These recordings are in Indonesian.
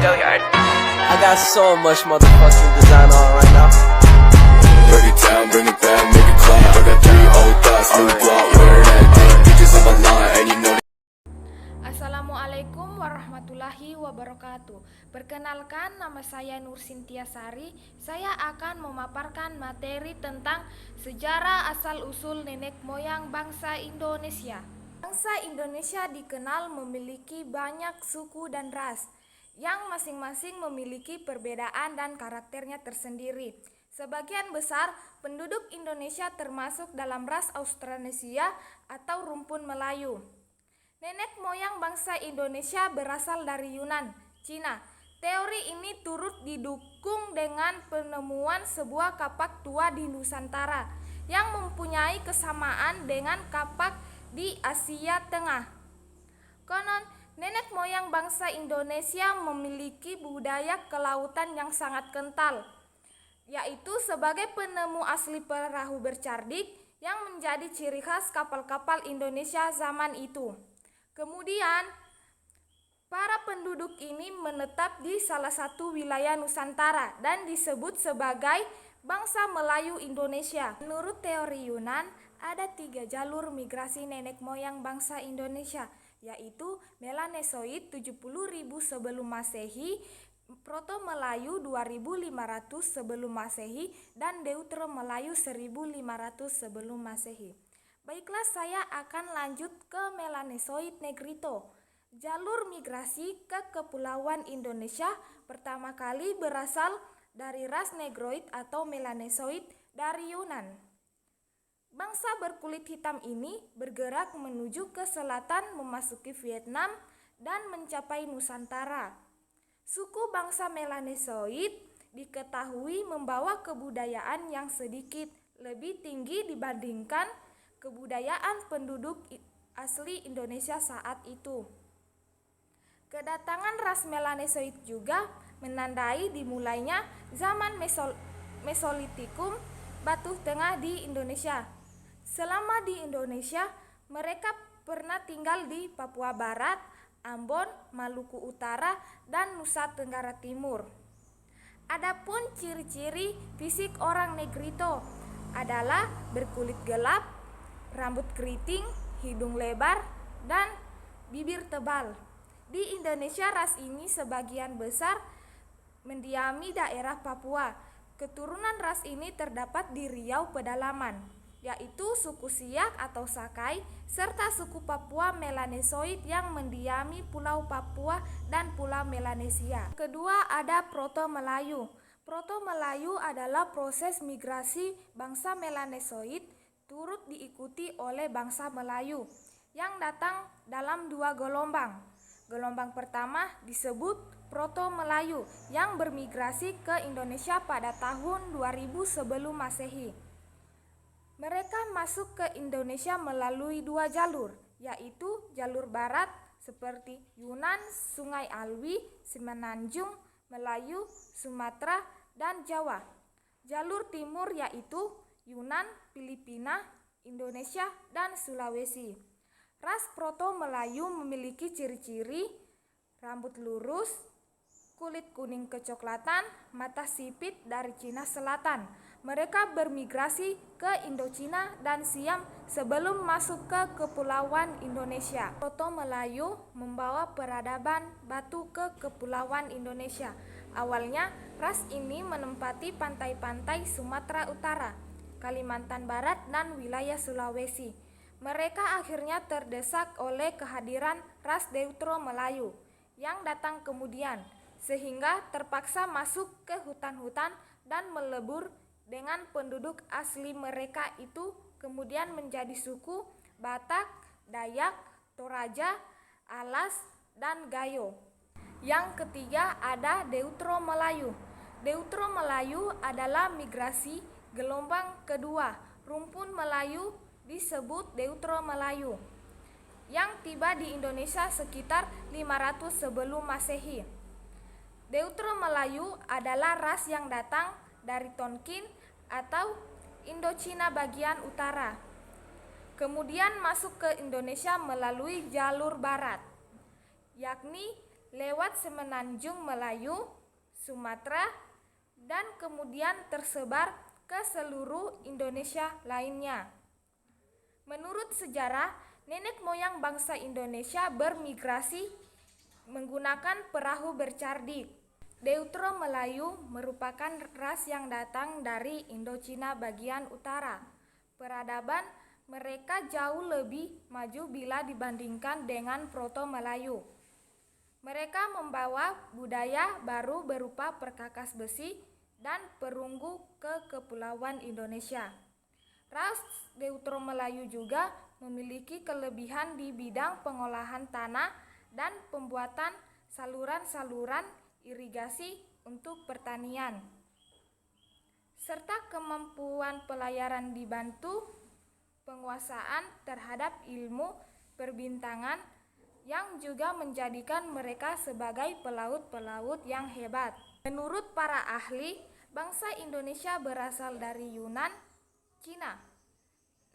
I got so much motherfucking design on right now. Break it down, bring it back, make it clap. I got 3 old thoughts, new block, wear that thing. Bitches on my line, and you know. Assalamualaikum warahmatullahi wabarakatuh. Perkenalkan, nama saya Nur Sintia Sari. Saya akan memaparkan materi tentang sejarah asal-usul nenek moyang bangsa Indonesia. Bangsa Indonesia dikenal memiliki banyak suku dan ras, yang masing-masing memiliki perbedaan dan karakternya tersendiri. Sebagian besar penduduk Indonesia termasuk dalam ras Austronesia atau rumpun Melayu. Nenek moyang bangsa Indonesia berasal dari Yunan, Cina. Teori ini turut didukung dengan penemuan sebuah kapak tua di Nusantara yang mempunyai kesamaan dengan kapak di Asia Tengah. Konon, nenek moyang bangsa Indonesia memiliki budaya kelautan yang sangat kental, yaitu sebagai penemu asli perahu bercardik yang menjadi ciri khas kapal-kapal Indonesia zaman itu. Kemudian, para penduduk ini menetap di salah satu wilayah Nusantara dan disebut sebagai bangsa Melayu Indonesia. Menurut teori Yunan, ada 3 jalur migrasi nenek moyang bangsa Indonesia, yaitu Melanesoid 70.000 sebelum Masehi, Proto Melayu 2.500 sebelum Masehi, dan Deutero Melayu 1.500 sebelum Masehi. Baiklah, saya akan lanjut ke Melanesoid Negrito. Jalur migrasi ke Kepulauan Indonesia pertama kali berasal dari ras Negroid atau Melanesoid dari Yunan. Bangsa berkulit hitam ini bergerak menuju ke selatan memasuki Vietnam dan mencapai Nusantara. Suku bangsa Melanesoid diketahui membawa kebudayaan yang sedikit lebih tinggi dibandingkan kebudayaan penduduk asli Indonesia saat itu. Kedatangan ras Melanesoid juga menandai dimulainya zaman Mesolitikum Batu Tengah di Indonesia. Selama di Indonesia, mereka pernah tinggal di Papua Barat, Ambon, Maluku Utara, dan Nusa Tenggara Timur. Adapun ciri-ciri fisik orang Negrito adalah berkulit gelap, rambut keriting, hidung lebar, dan bibir tebal. Di Indonesia, ras ini sebagian besar mendiami daerah Papua. Keturunan ras ini terdapat di Riau Pedalaman, yaitu suku Siak atau Sakai, serta suku Papua Melanesoid yang mendiami Pulau Papua dan Pulau Melanesia. Kedua, ada Proto Melayu. Proto Melayu adalah proses migrasi bangsa Melanesoid turut diikuti oleh bangsa Melayu yang datang dalam 2 gelombang. Gelombang pertama disebut Proto Melayu yang bermigrasi ke Indonesia pada tahun 2000 sebelum Masehi. Mereka masuk ke Indonesia melalui 2 jalur, yaitu jalur barat seperti Yunan, Sungai Alwi, Semenanjung, Melayu, Sumatera, dan Jawa. Jalur timur yaitu Yunan, Filipina, Indonesia, dan Sulawesi. Ras Proto Melayu memiliki ciri-ciri rambut lurus, kulit kuning kecoklatan, mata sipit dari Cina Selatan. Mereka bermigrasi ke Indochina dan Siam sebelum masuk ke Kepulauan Indonesia. Proto Melayu membawa peradaban batu ke Kepulauan Indonesia. Awalnya, ras ini menempati pantai-pantai Sumatera Utara, Kalimantan Barat, dan wilayah Sulawesi. Mereka akhirnya terdesak oleh kehadiran ras Deutero Melayu yang datang kemudian, sehingga terpaksa masuk ke hutan-hutan dan melebur dengan penduduk asli mereka itu kemudian menjadi suku Batak, Dayak, Toraja, Alas, dan Gayo. Yang ketiga ada Deutero Melayu. Deutero Melayu adalah migrasi gelombang kedua. Rumpun Melayu disebut Deutero Melayu yang tiba di Indonesia sekitar 500 sebelum Masehi. Deutero Melayu adalah ras yang datang dari Tonkin atau Indochina bagian utara. Kemudian masuk ke Indonesia melalui jalur barat, yakni lewat semenanjung Melayu, Sumatera, dan kemudian tersebar ke seluruh Indonesia lainnya. Menurut sejarah, nenek moyang bangsa Indonesia bermigrasi menggunakan perahu bercardik. Deutero Melayu merupakan ras yang datang dari Indochina bagian utara. Peradaban mereka jauh lebih maju bila dibandingkan dengan Proto-Melayu. Mereka membawa budaya baru berupa perkakas besi dan perunggu ke Kepulauan Indonesia. Ras Deutero Melayu juga memiliki kelebihan di bidang pengolahan tanah dan pembuatan saluran-saluran irigasi untuk pertanian, serta kemampuan pelayaran dibantu penguasaan terhadap ilmu perbintangan yang juga menjadikan mereka sebagai pelaut-pelaut yang hebat. Menurut para ahli, bangsa Indonesia berasal dari Yunan, Cina.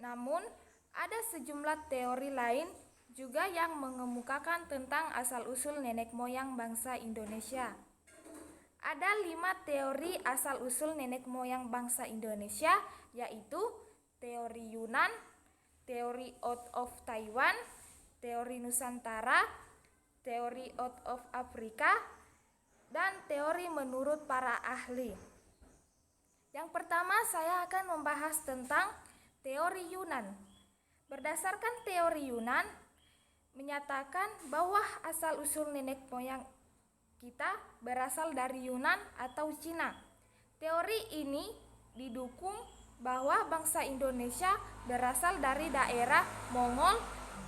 Namun, ada sejumlah teori lain juga yang mengemukakan tentang asal-usul nenek moyang bangsa Indonesia. Ada 5 teori asal-usul nenek moyang bangsa Indonesia, yaitu teori Yunan, teori out of Taiwan, teori Nusantara, teori out of Afrika, dan teori menurut para ahli. Yang pertama, saya akan membahas tentang teori Yunan. Berdasarkan teori Yunan, menyatakan bahwa asal-usul nenek moyang kita berasal dari Yunan atau Cina. Teori ini didukung bahwa bangsa Indonesia berasal dari daerah Mongol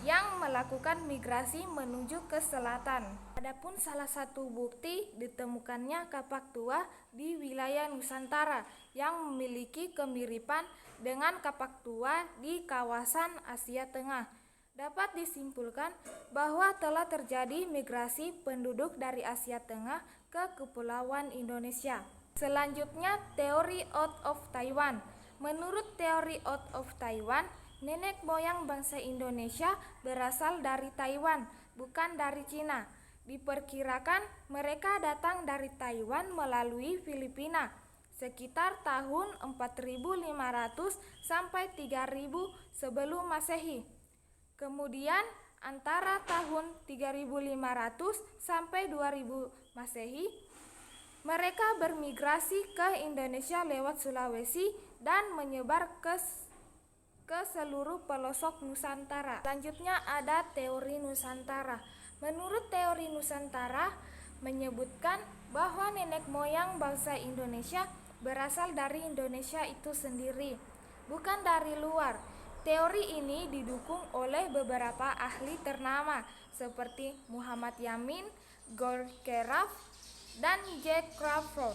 yang melakukan migrasi menuju ke selatan. Adapun salah satu bukti ditemukannya kapak tua di wilayah Nusantara yang memiliki kemiripan dengan kapak tua di kawasan Asia Tengah. Dapat disimpulkan bahwa telah terjadi migrasi penduduk dari Asia Tengah ke Kepulauan Indonesia. Selanjutnya, teori out of Taiwan. Menurut teori out of Taiwan, nenek moyang bangsa Indonesia berasal dari Taiwan, bukan dari Cina. Diperkirakan mereka datang dari Taiwan melalui Filipina sekitar tahun 4500 sampai 3000 sebelum Masehi. Kemudian antara tahun 3500 sampai 2000 Masehi, mereka bermigrasi ke Indonesia lewat Sulawesi dan menyebar ke seluruh pelosok Nusantara. Selanjutnya ada teori Nusantara. Menurut teori Nusantara menyebutkan bahwa nenek moyang bangsa Indonesia berasal dari Indonesia itu sendiri, bukan dari luar. Teori ini didukung oleh beberapa ahli ternama seperti Muhammad Yamin, Gord Kheraf, dan Jack Crawford.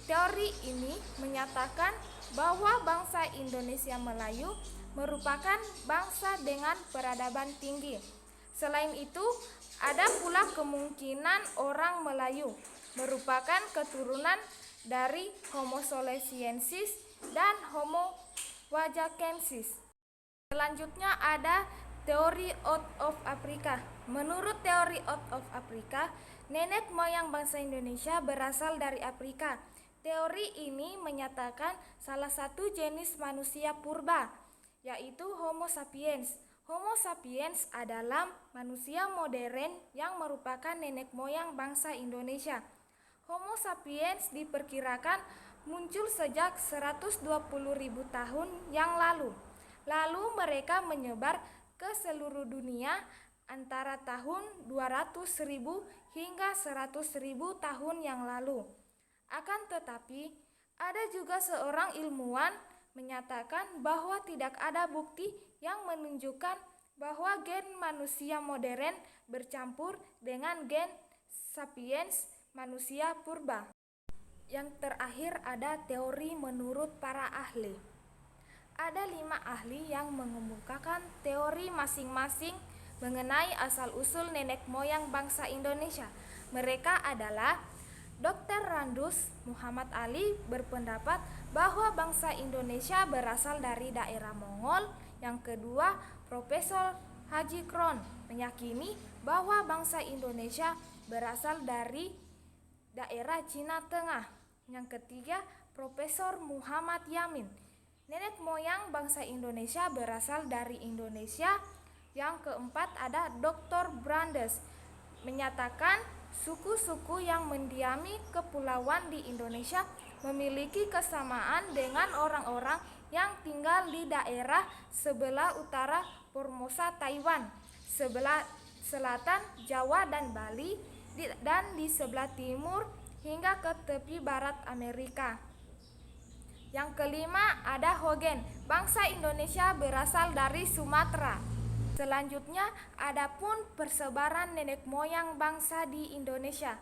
Teori ini menyatakan bahwa bangsa Indonesia Melayu merupakan bangsa dengan peradaban tinggi. Selain itu, ada pula kemungkinan orang Melayu merupakan keturunan dari Homo solesiensis dan Homo wajakensis. Selanjutnya ada teori out of Afrika. Menurut teori out of Afrika, nenek moyang bangsa Indonesia berasal dari Afrika. Teori ini menyatakan salah satu jenis manusia purba, yaitu Homo sapiens. Homo sapiens adalah manusia modern yang merupakan nenek moyang bangsa Indonesia. Homo sapiens diperkirakan muncul sejak 120.000 tahun yang lalu. Lalu mereka menyebar ke seluruh dunia antara tahun 200.000 hingga 100.000 tahun yang lalu. Akan tetapi, ada juga seorang ilmuwan menyatakan bahwa tidak ada bukti yang menunjukkan bahwa gen manusia modern bercampur dengan gen sapiens manusia purba. Yang terakhir ada teori menurut para ahli. Ada 5 ahli yang mengemukakan teori masing-masing mengenai asal-usul nenek moyang bangsa Indonesia. Mereka adalah Dr. Randus Muhammad Ali berpendapat bahwa bangsa Indonesia berasal dari daerah Mongol. Yang kedua, Profesor Haji Kron meyakini bahwa bangsa Indonesia berasal dari daerah Cina Tengah. Yang ketiga, Profesor Muhammad Yamin. Nenek moyang bangsa Indonesia berasal dari Indonesia. Yang keempat ada Dr. Brandes, menyatakan suku-suku yang mendiami kepulauan di Indonesia memiliki kesamaan dengan orang-orang yang tinggal di daerah sebelah utara Formosa Taiwan, sebelah selatan Jawa dan Bali, dan di sebelah timur hingga ke tepi barat Amerika. Yang kelima ada Hogen, bangsa Indonesia berasal dari Sumatera. Selanjutnya adapun persebaran nenek moyang bangsa di Indonesia.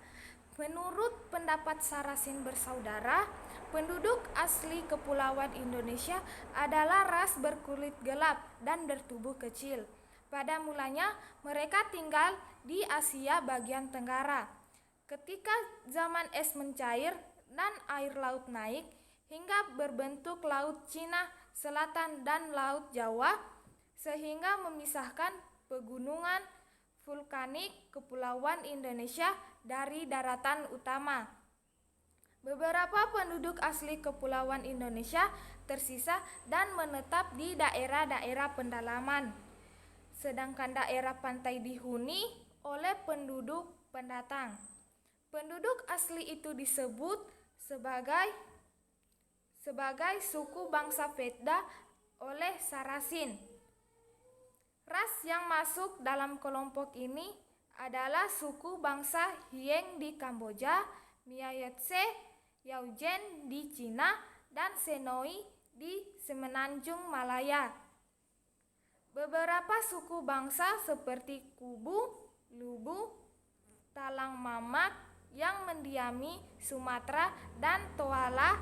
Menurut pendapat Sarasin bersaudara, penduduk asli kepulauan Indonesia adalah ras berkulit gelap dan bertubuh kecil. Pada mulanya mereka tinggal di Asia bagian tenggara. Ketika zaman es mencair dan air laut naik hingga berbentuk Laut Cina Selatan dan Laut Jawa, sehingga memisahkan pegunungan vulkanik kepulauan Indonesia dari daratan utama. Beberapa penduduk asli kepulauan Indonesia tersisa dan menetap di daerah-daerah pendalaman, sedangkan daerah pantai dihuni oleh penduduk pendatang. Penduduk asli itu disebut sebagai suku bangsa Vedda oleh Sarasin. Ras yang masuk dalam kelompok ini adalah suku bangsa Hyeng di Kamboja, Miayetse, Yaojen di Cina, dan Senoi di Semenanjung Malaya. Beberapa suku bangsa seperti Kubu, Lubu, Talang Mamak yang mendiami Sumatera dan Toala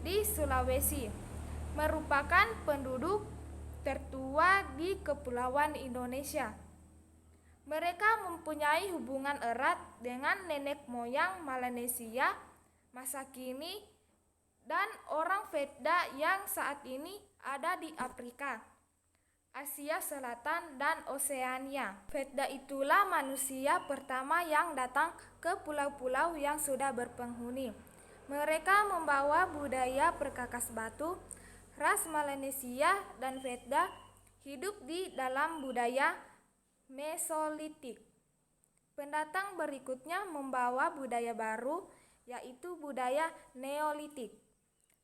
di Sulawesi merupakan penduduk tertua di kepulauan Indonesia. Mereka mempunyai hubungan erat dengan nenek moyang Melanesia masa kini dan orang Vedda yang saat ini ada di Afrika, Asia Selatan, dan Oseania. Vedda itulah manusia pertama yang datang ke pulau-pulau yang sudah berpenghuni. Mereka membawa budaya perkakas batu. Ras Melanesia dan Vedda hidup di dalam budaya Mesolitik. Pendatang berikutnya membawa budaya baru, yaitu budaya Neolitik.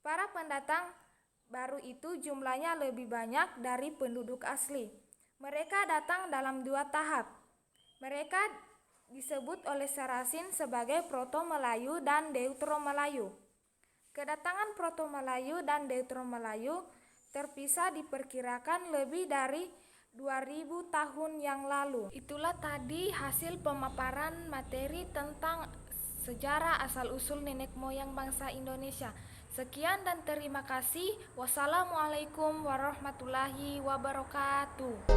Para pendatang baru itu jumlahnya lebih banyak dari penduduk asli. Mereka datang dalam 2 tahap. Mereka disebut oleh Sarasin sebagai Proto-Melayu dan Deutero-Melayu. Kedatangan Proto-Melayu dan Deutero-Melayu terpisah diperkirakan lebih dari 2000 tahun yang lalu. Itulah tadi hasil pemaparan materi tentang sejarah asal-usul nenek moyang bangsa Indonesia. Sekian dan terima kasih. Wassalamualaikum warahmatullahi wabarakatuh.